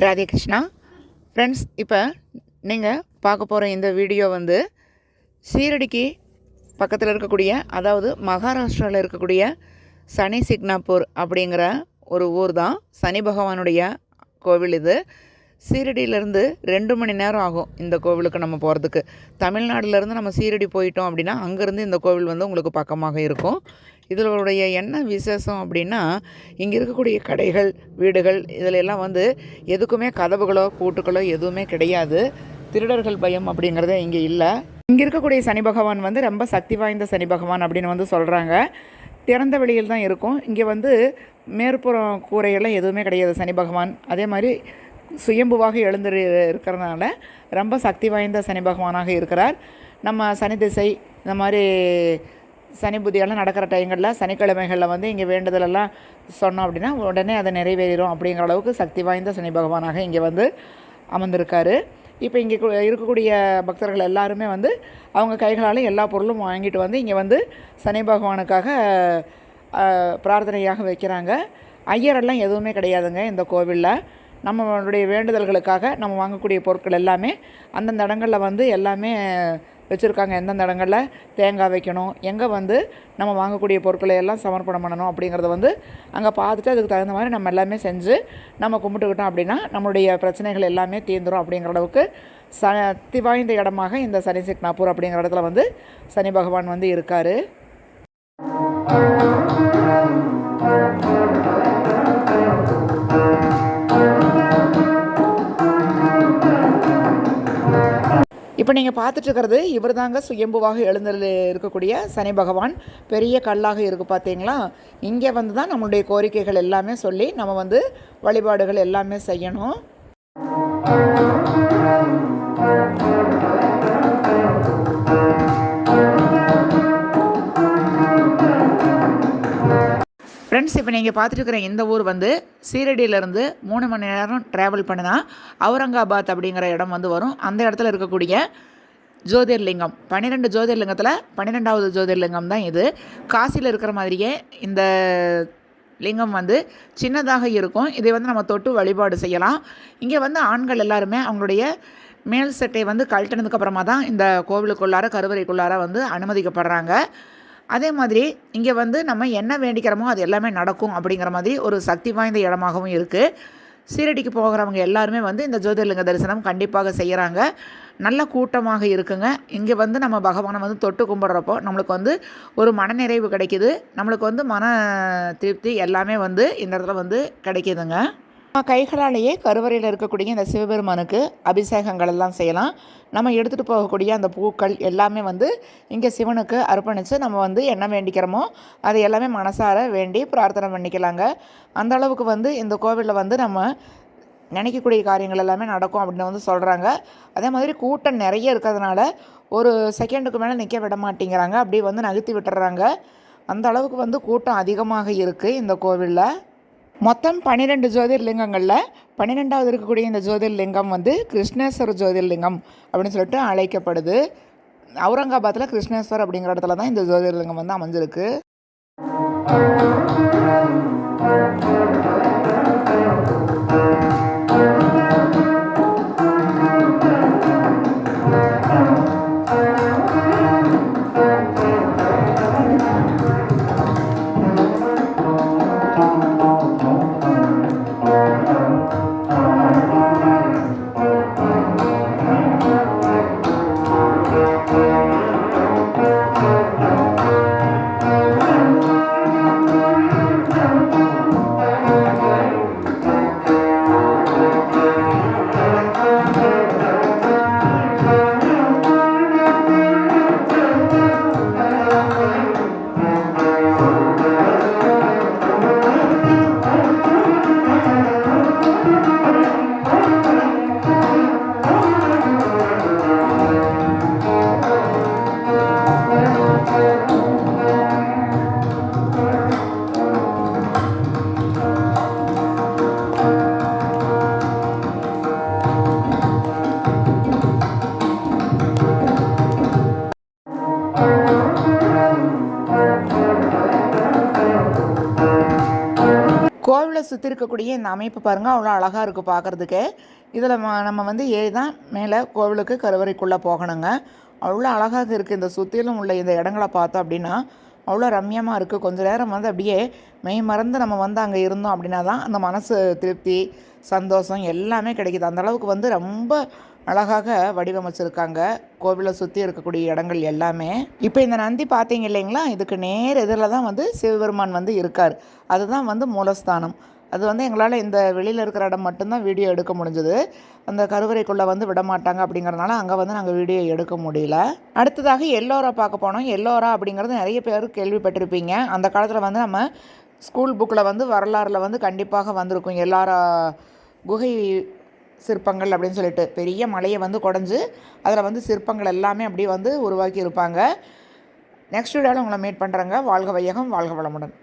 Radhe Krishna friends, இப்போ நீங்கள் பார்க்க போகிற இந்த வீடியோ வந்து சீரடிக்கு பக்கத்தில் இருக்கக்கூடிய, அதாவது மகாராஷ்டிராவில் இருக்கக்கூடிய சனி சிக்னாப்பூர் அப்படிங்கிற ஒரு ஊர் தான். சனி பகவானுடைய கோவில் இது. சீரடியிலேருந்து 2 மணி நேரம் ஆகும் இந்த கோவிலுக்கு நம்ம போகிறதுக்கு. தமிழ்நாட்டிலேருந்து நம்ம சீரடி போயிட்டோம் அப்படின்னா அங்கேருந்து இந்த கோவில் வந்து உங்களுக்கு பக்கமாக இருக்கும். இதனுடைய என்ன விசேஷம் அப்படின்னா, இங்கே இருக்கக்கூடிய கடைகள், வீடுகள் இதில் எல்லாம் வந்து எதுக்குமே கதவுகளோ பூட்டுக்களோ எதுவுமே கிடையாது. திருடர்கள் பயம் அப்படிங்கிறதே இங்கே இல்லை. இங்கே இருக்கக்கூடிய சனி பகவான் வந்து ரொம்ப சக்தி வாய்ந்த சனி பகவான் அப்படின்னு வந்து சொல்கிறாங்க. திறந்த வெளியில் தான் இருக்கும். இங்கே வந்து மேற்புறம் கூரையெல்லாம் எதுவுமே கிடையாது சனி பகவான். அதே மாதிரி சுயம்புவாக எழுந்து இருக்கிறதுனால ரொம்ப சக்தி வாய்ந்த சனி பகவானாக இருக்கிறார். நம்ம சனி திசை இந்த மாதிரி சனி புத்தியெல்லாம் நடக்கிற டைங்களில் சனிக்கிழமைகளில் வந்து இங்கே வேண்டுதலெல்லாம் சொன்னோம் அப்படின்னா உடனே அதை நிறைவேறும் அப்படிங்கிற அளவுக்கு சக்தி வாய்ந்த சனி பகவானாக இங்கே வந்து அமர்ந்திருக்காரு. இப்போ இங்கே இருக்கக்கூடிய பக்தர்கள் எல்லாருமே வந்து அவங்க கைகளால் எல்லா பொருளும் வாங்கிட்டு வந்து இங்கே வந்து சனி பகவானுக்காக பிரார்த்தனையாக வைக்கிறாங்க. ஐயரெல்லாம் எதுவுமே கிடையாதுங்க இந்த கோவிலில். நம்மளுடைய வேண்டுதல்களுக்காக நம்ம வாங்கக்கூடிய பொருட்கள் எல்லாமே அந்தந்த இடங்களில் வந்து எல்லாமே வச்சுருக்காங்க. எந்தெந்த இடங்களில் தேங்காய் வைக்கணும், எங்கே வந்து நம்ம வாங்கக்கூடிய பொருட்களை எல்லாம் சமர்ப்பணம் பண்ணணும் அப்படிங்கிறத வந்து அங்கே பார்த்துட்டு அதுக்கு தகுந்த மாதிரி நம்ம எல்லாமே செஞ்சு நம்ம கும்பிட்டுக்கிட்டோம் அப்படின்னா நம்மளுடைய பிரச்சனைகள் எல்லாமே தீர்ந்துடும் அப்படிங்கிற அளவுக்கு சக்தி வாய்ந்த இடமாக இந்த சனி சிக்னாப்பூர் அப்படிங்கிற இடத்துல வந்து சனி பகவான் வந்து இருக்கார். இப்போ நீங்கள் பார்த்துட்ருக்கிறது இவர் தாங்க சுயம்புவாக எழுந்தல் இருக்கக்கூடிய சனி பகவான். பெரிய கல்லாக இருக்குது பார்த்தீங்களா. இங்கே வந்து தான் நம்மளுடைய கோரிக்கைகள் எல்லாமே சொல்லி நம்ம வந்து வழிபாடுகள் எல்லாமே செய்யணும். ஃப்ரெண்ட்ஸ், இப்போ நீங்கள் பார்த்துட்டு இந்த ஊர் வந்து சீரடியிலேருந்து 3 மணி நேரம் ட்ராவல் பண்ணினா அவுரங்காபாத் அப்படிங்கிற இடம் வந்து வரும். அந்த இடத்துல இருக்கக்கூடிய ஜோதிர்லிங்கம் 12 ஜோதிர்லிங்கத்தில் 12வது ஜோதிர்லிங்கம் தான் இது. காசியில் இருக்கிற மாதிரியே இந்த லிங்கம் வந்து சின்னதாக இருக்கும். இதை வந்து நம்ம தொட்டு வழிபாடு செய்யலாம். இங்கே வந்து ஆண்கள் எல்லாருமே அவங்களுடைய மேல் சட்டை வந்து கழட்டினதுக்கப்புறமா தான் இந்த கோவிலுக்குள்ளார கருவறைக்குள்ளார வந்து அனுமதிக்கப்படுறாங்க. அதே மாதிரி இங்கே வந்து நம்ம என்ன வேண்டிக்கிறோமோ அது எல்லாமே நடக்கும் அப்படிங்கிற மாதிரி ஒரு சக்தி வாய்ந்த இடமாகவும் இருக்குது. சீரடிக்கு போகிறவங்க எல்லாருமே வந்து இந்த ஜோதிர்லிங்க தரிசனம் கண்டிப்பாக செய்கிறாங்க. நல்ல கூட்டமாக இருக்குங்க. இங்கே வந்து நம்ம பகவானை வந்து தொட்டு கும்பிட்றப்போ நம்மளுக்கு வந்து ஒரு மனநிறைவு கிடைக்கிது. நம்மளுக்கு வந்து மன திருப்தி எல்லாமே வந்து இந்த இடத்துல வந்து கிடைக்கிதுங்க. நம்ம கைகளாலேயே கருவறையில் இருக்கக்கூடிய இந்த சிவபெருமானுக்கு அபிஷேகங்கள் எல்லாம் செய்யலாம். நம்ம எடுத்துகிட்டு போகக்கூடிய அந்த பூக்கள் எல்லாமே வந்து இங்கே சிவனுக்கு அர்ப்பணித்து நம்ம வந்து என்ன வேண்டிக்கிறோமோ அதை எல்லாமே மனசார வேண்டி பிரார்த்தனை பண்ணிக்கலாங்க. அந்த அளவுக்கு வந்து இந்த கோவிலில் வந்து நம்ம நினைக்கக்கூடிய காரியங்கள் எல்லாமே நடக்கும் அப்படின்னு வந்து சொல்கிறாங்க. அதே மாதிரி கூட்டம் நிறைய இருக்கிறதுனால ஒரு செகண்டுக்கு மேலே நிற்க விட மாட்டேங்கிறாங்க. அப்படியே வந்து நகர்த்தி விட்டுறாங்க. அந்த அளவுக்கு வந்து கூட்டம் அதிகமாக இருக்குது இந்த கோவிலில். மொத்தம் 12 ஜோதிர்லிங்கங்களில் 12வது இருக்கக்கூடிய இந்த ஜோதிர்லிங்கம் வந்து கிருஷ்ணேஸ்வர ஜோதிர்லிங்கம் அப்படின்னு சொல்லிட்டு அழைக்கப்படுது. அவுரங்காபாத்தில் கிருஷ்ணேஸ்வர் அப்படிங்கிற இடத்துல தான் இந்த ஜோதிர்லிங்கம் வந்து அமைஞ்சிருக்கு. கோவிலை சுற்றி இருக்கக்கூடிய இந்த அமைப்பு பாருங்கள், அவ்வளோ அழகாக இருக்குது பார்க்குறதுக்கு. இதில் நம்ம வந்து ஏறி தான் மேலே கோவிலுக்கு கருவறைக்குள்ளே போகணுங்க. அவ்வளோ அழகாக இருக்குது. இந்த சுற்றிலும் உள்ள இந்த இடங்களை பார்த்தோம் அப்படின்னா அவ்வளோ ரம்யமாக இருக்குது. கொஞ்சம் நேரம் வந்து அப்படியே மெய் மறந்து நம்ம வந்து அங்கே இருந்தோம் அப்படின்னா தான் அந்த மனசு திருப்தி, சந்தோஷம் எல்லாமே கிடைக்கிது. அந்தளவுக்கு வந்து ரொம்ப அழகாக வடிவமைச்சிருக்காங்க கோவிலை சுற்றி இருக்கக்கூடிய இடங்கள் எல்லாமே. இப்போ இந்த நந்தி பார்த்தீங்க இல்லைங்களா, இதுக்கு நேர் எதிரில் தான் வந்து சிவபெருமான் வந்து இருக்கார். அதுதான் வந்து மூலஸ்தானம். அது வந்து எங்களால் இந்த வெளியில் இருக்கிற இடம் மட்டும்தான் வீடியோ எடுக்க முடிஞ்சது. அந்த கருவறைக்குள்ளே வந்து விட மாட்டாங்க அப்படிங்கிறதுனால அங்கே வந்து நாங்கள் வீடியோ எடுக்க முடியல. அடுத்ததாக எல்லோரா பார்க்க போனோம். எல்லோரா அப்படிங்கிறது நிறைய பேர் கேள்விப்பட்டிருப்பீங்க. அந்த காலத்தில் வந்து நம்ம ஸ்கூல் புக்கில் வந்து வரலாறில் வந்து கண்டிப்பாக வந்திருக்கும். எல்லாரா குகை சிற்பங்கள் அப்படின்னு சொல்லிட்டு பெரிய மலையை வந்து குடஞ்சி அதில் வந்து சிற்பங்கள் எல்லாமே அப்படியே வந்து உருவாக்கி இருப்பாங்க. நெக்ஸ்ட் வீடியோவில் உங்களை மீட் பண்ணுறேங்க. வாழ்க வையகம், வாழ்க வளமுடன்.